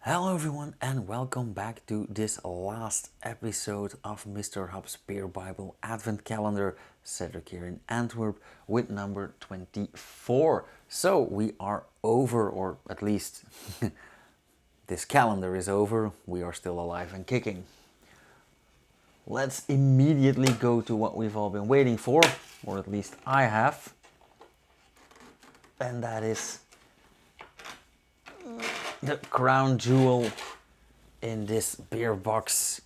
Hello everyone and welcome back to this last episode of Mr. Hub's Beer Bible Advent Calendar. Cedric here in Antwerp with number 24. So we are over, or at least this calendar is over. We are still alive and kicking. Let's immediately go to what we've all been waiting for, or at least I have. And that is the crown jewel in this beer box.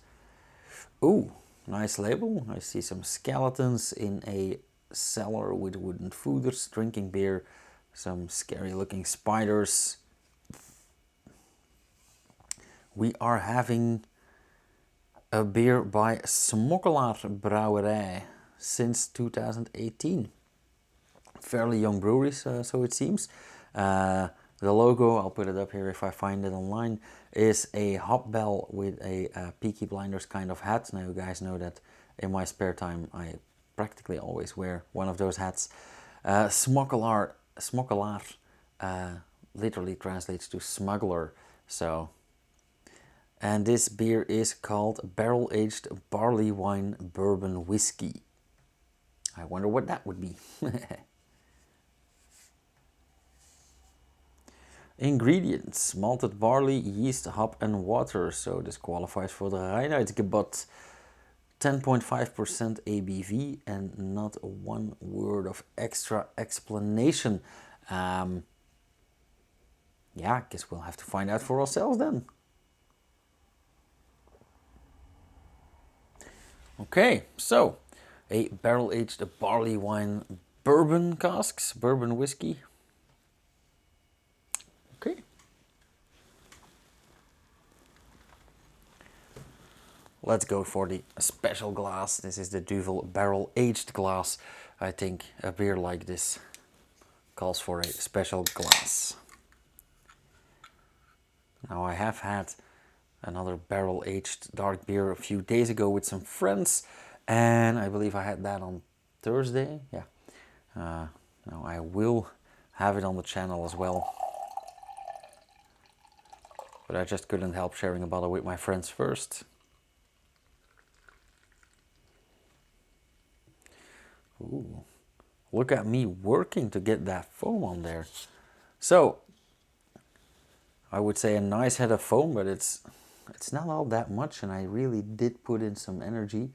Ooh, nice label. I see some skeletons in a cellar with wooden fooders drinking beer. Some scary looking spiders. We are having a beer by Smokkelaar Brewery since 2018. Fairly young breweries, so it seems. The logo, I'll put it up here if I find it online, is a hop bell with a Peaky Blinders kind of hat. Now you guys know that in my spare time I practically always wear one of those hats. Smokkelaar literally translates to smuggler. So, and this beer is called Barrel Aged Barley Wine Bourbon Whiskey. I wonder what that would be. Ingredients: malted barley, yeast, hop and water. So this qualifies for the Reinheitsgebot. 10.5% ABV and not one word of extra explanation. Yeah, I guess we'll have to find out for ourselves then. Okay, so a barrel-aged barley wine bourbon casks, bourbon whiskey. Okay. Let's go for the special glass. This is the Duvel barrel aged glass. I think a beer like this calls for a special glass. Now I have had another barrel aged dark beer a few days ago with some friends, and I believe I had that on Thursday. Yeah. Now I will have it on the channel as well. But I just couldn't help sharing a bottle with my friends first. Ooh, look at me working to get that foam on there. So, I would say a nice head of foam, but it's not all that much, and I really did put in some energy.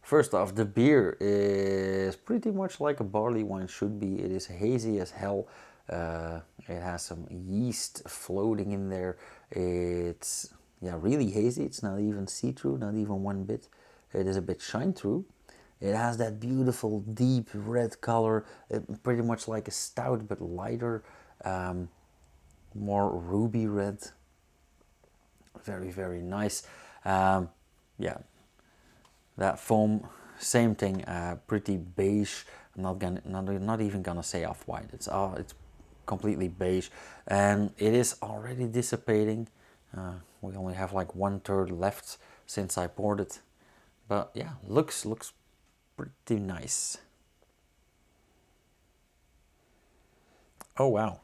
First off, the beer is pretty much like a barley wine should be. It is hazy as hell. It has some yeast floating in there. It's really hazy. It's not even see-through, not even one bit. It is a bit shine-through. It has that beautiful deep red color, pretty much like a stout but lighter, more ruby red. Very, very nice. Yeah, that foam, same thing, pretty beige. I'm not even gonna say off-white. It's completely beige, and it is already dissipating. We only have like 1/3 left since I poured it, but yeah, looks pretty nice. Oh wow,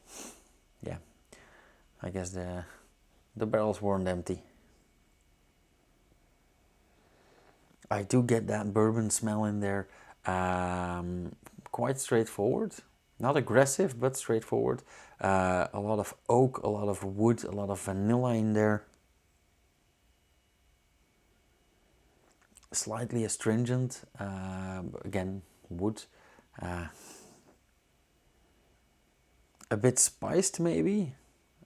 yeah. I guess the barrels weren't empty. I do get that bourbon smell in there. Quite straightforward, not aggressive, but straightforward. A lot of oak, a lot of wood, a lot of vanilla in there. Slightly astringent, again, wood. A bit spiced maybe,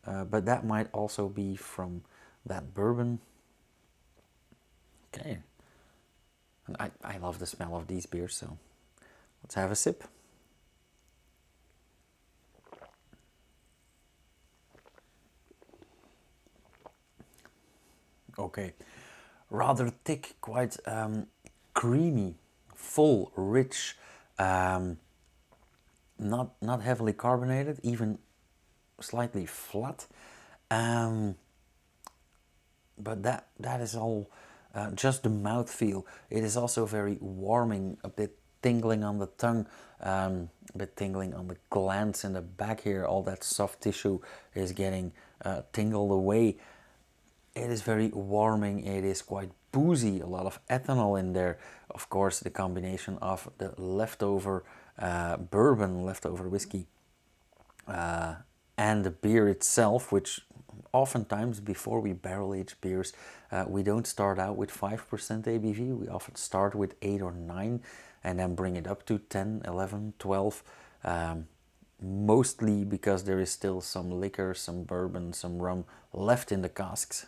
but that might also be from that bourbon. Okay. And I love the smell of these beers, so let's have a sip. Okay, rather thick, quite creamy, full, rich, not heavily carbonated, even slightly flat. But that is all just the mouthfeel. It is also very warming, a bit tingling on the tongue, a bit tingling on the glands in the back here. All that soft tissue is getting tingled away. It is very warming. It is quite boozy, a lot of ethanol in there. Of course, the combination of the leftover bourbon, leftover whiskey, and the beer itself, which oftentimes before we barrel age beers, we don't start out with 5% ABV. We often start with 8 or 9 and then bring it up to 10, 11, 12. Mostly because there is still some liquor, some bourbon, some rum left in the casks.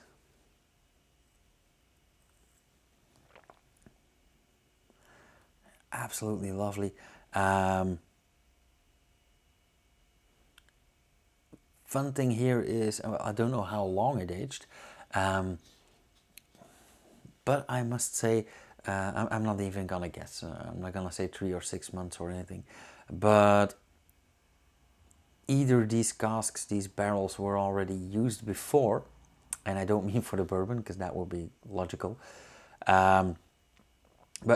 Absolutely lovely. Fun thing here is, I don't know how long it aged, but I must say, I'm not even gonna guess. I'm not gonna say 3 or 6 months or anything, but either these casks, these barrels were already used before, and I don't mean for the bourbon because that would be logical, but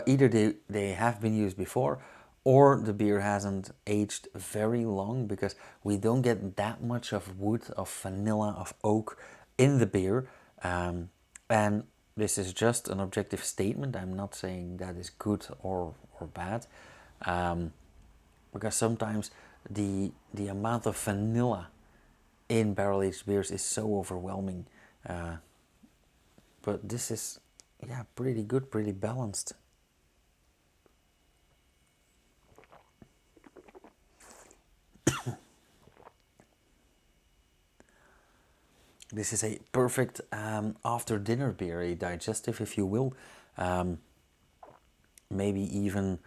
either they have been used before, or the beer hasn't aged very long, because we don't get that much of wood, of vanilla, of oak in the beer. And this is just an objective statement. I'm not saying that is good or bad, because sometimes the amount of vanilla in barrel-aged beers is so overwhelming. But this is, yeah, pretty good, pretty balanced. This is a perfect after dinner beer, a digestive, if you will. Maybe even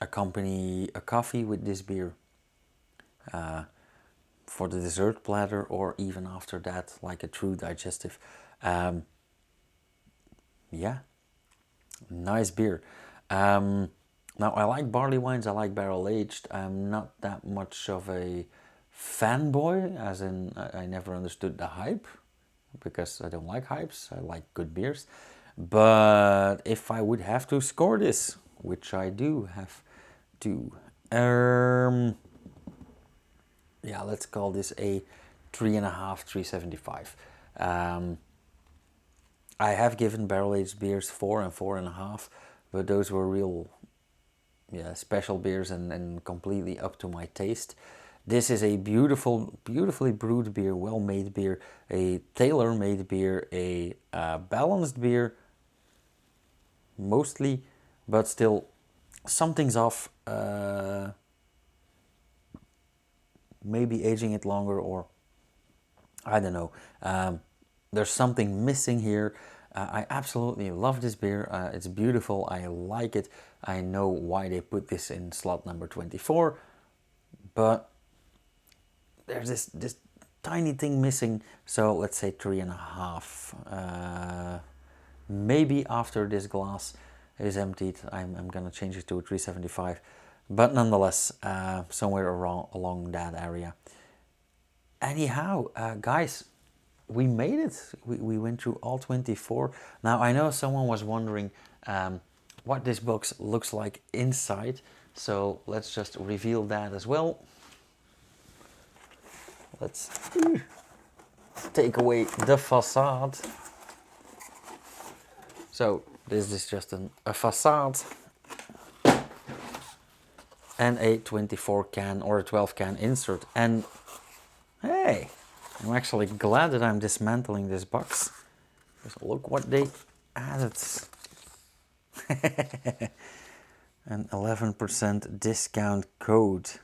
accompany a coffee with this beer for the dessert platter, or even after that, like a true digestive. Yeah, nice beer. Now, I like barley wines, I like barrel aged. I'm not that much of a fanboy, as in I never understood the hype, because I don't like hypes. I like good beers. But if I would have to score this, which I do have to, yeah, let's call this a 3.5, 3.75. I have given barrel aged beers 4 and 4.5, but those were real, yeah, special beers and completely up to my taste. This is a beautifully brewed beer, well-made beer, a tailor-made beer, a balanced beer, mostly, but still something's off. Maybe aging it longer, or I don't know. There's something missing here. I absolutely love this beer. It's beautiful. I like it. I know why they put this in slot number 24, but there's this tiny thing missing. So let's say 3.5. Maybe after this glass is emptied, I'm gonna change it to a 3.75, but nonetheless, somewhere along that area. Anyhow, guys, we made it. We went through all 24. Now, I know someone was wondering what this box looks like inside, so let's just reveal that as well. Let's take away the facade. So this is just a facade and a 24 can or a 12 can insert. And hey, I'm actually glad that I'm dismantling this box. Just look what they added. An 11% discount code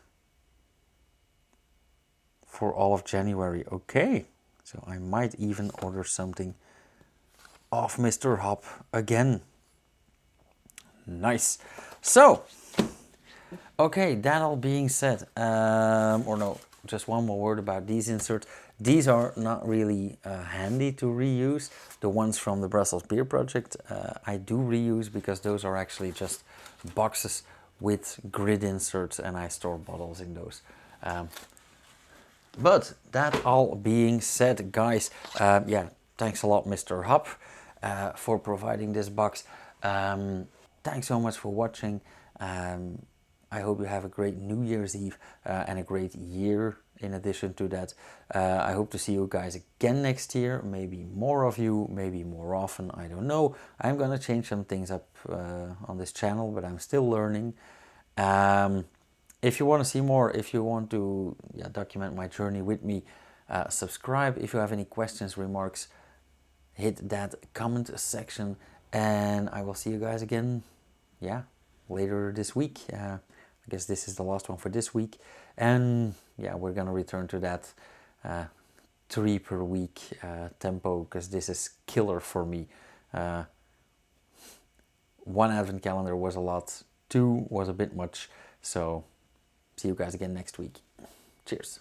for all of January. Okay, so I might even order something off Mr. Hop again. Nice. So, okay, that all being said, or no, just one more word about these inserts. These are not really handy to reuse. The ones from the Brussels Beer Project I do reuse, because those are actually just boxes with grid inserts, and I store bottles in those. But that all being said, guys, yeah, thanks a lot, Mr. Hop, for providing this box. Thanks so much for watching. I hope you have a great New Year's Eve and a great year in addition to that. I hope to see you guys again next year. Maybe more of you, maybe more often, I don't know. I'm gonna change some things up on this channel, but I'm still learning. If you want to see more, if you want to document my journey with me, subscribe. If you have any questions, remarks, hit that comment section, and I will see you guys again, later this week. I guess this is the last one for this week, and we're gonna return to that 3 per week tempo, because this is killer for me. 1 advent calendar was a lot, 2 was a bit much, so see you guys again next week. Cheers.